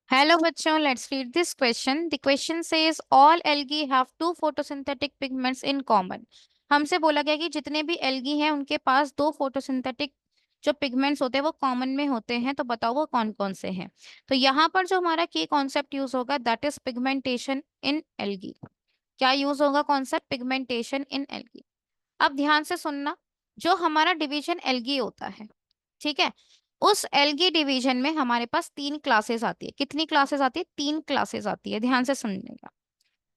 Hello बच्चों, let's read this question. The question says all algae have two photosynthetic pigments in common. हमसे बोला गया कि जितने भी एल्गी हैं उनके पास दो फोटोसिंथेटिक जो पिगमेंट्स होते हैं वो कॉमन में होते हैं, तो बताओ वो कौन कौन से हैं। तो यहाँ पर जो हमारा की कॉन्सेप्ट यूज होगा that is pigmentation in algae. क्या यूज होगा कॉन्सेप्ट? पिगमेंटेशन इन एल्गी। अब ध्यान से सुनना, जो हमारा डिवीजन एल्गी होता है, ठीक है, उस एल्गी डिवीजन में हमारे पास तीन क्लासेस आती है। कितनी क्लासेस आती है? तीन क्लासेस आती है। ध्यान से सुनिएगा।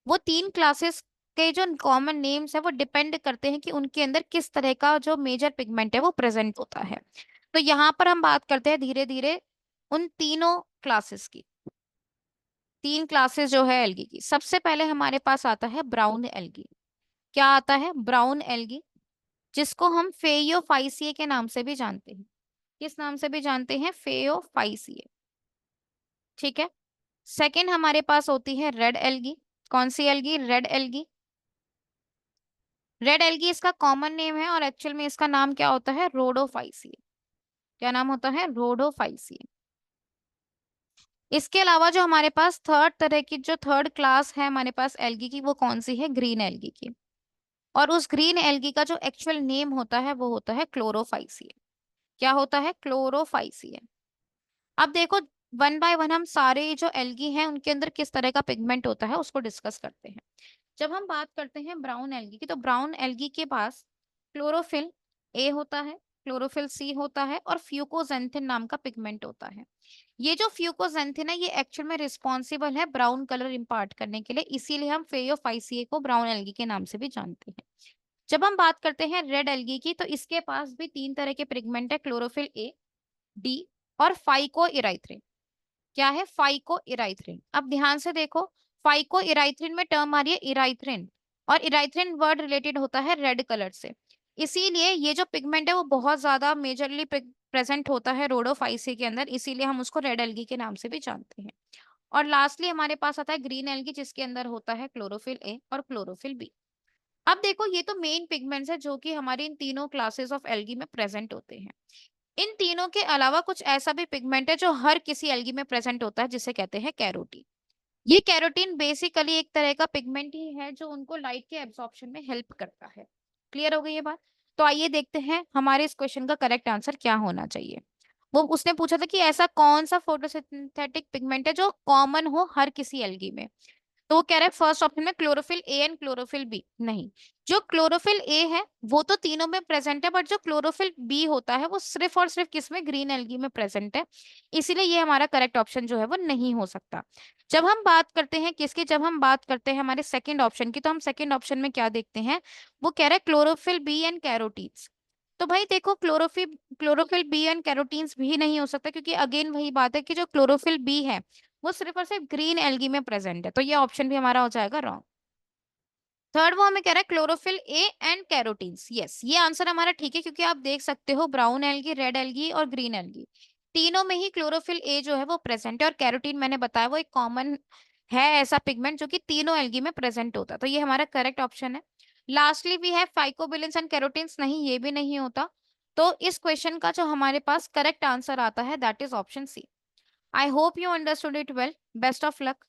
वो तीन क्लासेस के जो कॉमन नेम्स है वो डिपेंड करते हैं कि उनके अंदर किस तरह का जो मेजर पिगमेंट है वो प्रेजेंट होता है। तो यहाँ पर हम बात करते हैं धीरे धीरे उन तीनों क्लासेस की। तीन क्लासेस जो है एल्गी की, सबसे पहले हमारे पास आता है ब्राउन एल्गी। क्या आता है? ब्राउन एल्गी, जिसको हम फेयोफाइसिए के नाम से भी जानते हैं। किस नाम से भी जानते हैं? फेयोफाइसिए। ठीक है। सेकंड हमारे पास होती है रेड एल्गी। कौन सी algae? Red algae. Red algae इसका कॉमन नेम है और एक्चुअल में इसका नाम क्या होता है? रोडोफाइसिए। क्या नाम होता है? रोडोफाइसिए। इसके अलावा जो हमारे पास थर्ड तरह की जो थर्ड क्लास है हमारे पास एल्गी की, वो कौन सी है? ग्रीन एल्गी की। और उस ग्रीन एल्गी का जो एक्चुअल नेम होता है वो होता है क्लोरोफाइसिए। क्या होता है? क्लोरोफाइसिए। अब देखो, वन बाय वन हम सारे जो एल्गी हैं उनके अंदर किस तरह का पिगमेंट होता है उसको डिस्कस करते हैं। जब हम बात करते हैं ब्राउन एल्गी की, तो ब्राउन एल्गी के पास क्लोरोफिल ए होता है, क्लोरोफिल सी होता है और फ्यूकोजेंथिन नाम का पिगमेंट होता है। ये जो फ्यूकोजेंथिन है ये एक्चुअल में रिस्पॉन्सिबल है ब्राउन कलर इम्पार्ट करने के लिए, इसीलिए हम फेयोफाइसिए को ब्राउन एल्गी के नाम से भी जानते हैं। जब हम बात करते हैं रेड एल्गी की, तो इसके पास भी तीन तरह के पिगमेंट है, क्लोरोफिल ए, डी और फाइको इराइथ्रिन। क्या है? फाइको इराइथ्रिन। अब ध्यान से देखो, फाइको इराइथ्रिन में टर्म आ रही है इराइथ्रिन, और इराइथ्रिन वर्ड रिलेटेड होता है रेड कलर से। इसीलिए ये जो पिगमेंट है वो बहुत ज्यादा मेजरली प्रेजेंट होता है रोडोफाइसी के अंदर, इसीलिए हम उसको रेड एल्गी के नाम से भी जानते हैं। और लास्टली हमारे पास आता है ग्रीन एल्गी, जिसके अंदर होता है क्लोरोफिल ए और क्लोरोफिल बी। अब देखो, ये तो मेन पिगमेंट्स है जो कि हमारी इन तीनों क्लासेस ऑफ एल्गी में प्रेजेंट होते हैं। इन तीनों के अलावा कुछ ऐसा भी पिगमेंट है जो हर किसी एल्गी में प्रेजेंट होता है, जिसे कहते हैं कैरोटीन। ये कैरोटीन बेसिकली एक तरह का पिगमेंट ही है जो उनको लाइट के एब्जॉर्प्शन में हेल्प करता है। क्लियर हो गई ये बात? तो आइए देखते हैं हमारे इस क्वेश्चन का करेक्ट आंसर क्या होना चाहिए। वो उसने पूछा था कि ऐसा कौन सा फोटोसिंथेटिक पिगमेंट है जो कॉमन हो हर किसी एल्गी में। तो वो कह रहा है फर्स्ट ऑप्शन में chlorophyll A and chlorophyll B. नहीं, जो क्लोरोफिल ए है वो तो तीनों में प्रेजेंट है, बट जो क्लोरोफिल बी होता है वो सिर्फ और सिर्फ किसमें? ग्रीन एल्गी में प्रेजेंट है। इसीलिए ये हमारा करेक्ट ऑप्शन जो है वो नहीं हो सकता। जब हम बात करते हैं किसकी? जब हम बात करते हैं हमारे सेकंड ऑप्शन की, तो हम सेकंड ऑप्शन में क्या देखते हैं? वो कह रहा है क्लोरोफिल बी एंड कैरोटीन्स। तो भाई देखो, chlorophyll chlorophyll B and carotenes भी नहीं हो सकता, क्योंकि अगेन वही बात है कि जो क्लोरोफिल बी है वो सिर्फ और सिर्फ ग्रीन एल्गी में प्रेजेंट है, तो ये ऑप्शन भी हमारा हो जाएगा रॉन्ग। थर्ड वो हमें कह रहा है chlorophyll A and carotenes. Yes, ये आंसर हमारा ठीक है, क्योंकि आप देख सकते हो ब्राउन एल्गी, रेड एल्गी और ग्रीन एल्गी तीनों में ही क्लोरोफिल ए जो है वो प्रेजेंट है, और कैरोटीन मैंने बताया वो एक कॉमन है ऐसा पिगमेंट जो कि तीनों एल्गी में प्रेजेंट होता है, तो ये हमारा करेक्ट ऑप्शन है। लास्टली भी है फाइकोबिलेंस एंड कैरोटीन्स। नहीं, ये भी नहीं होता। तो इस क्वेश्चन का जो हमारे पास करेक्ट आंसर आता है that is option C. I hope you understood it well. Best of luck.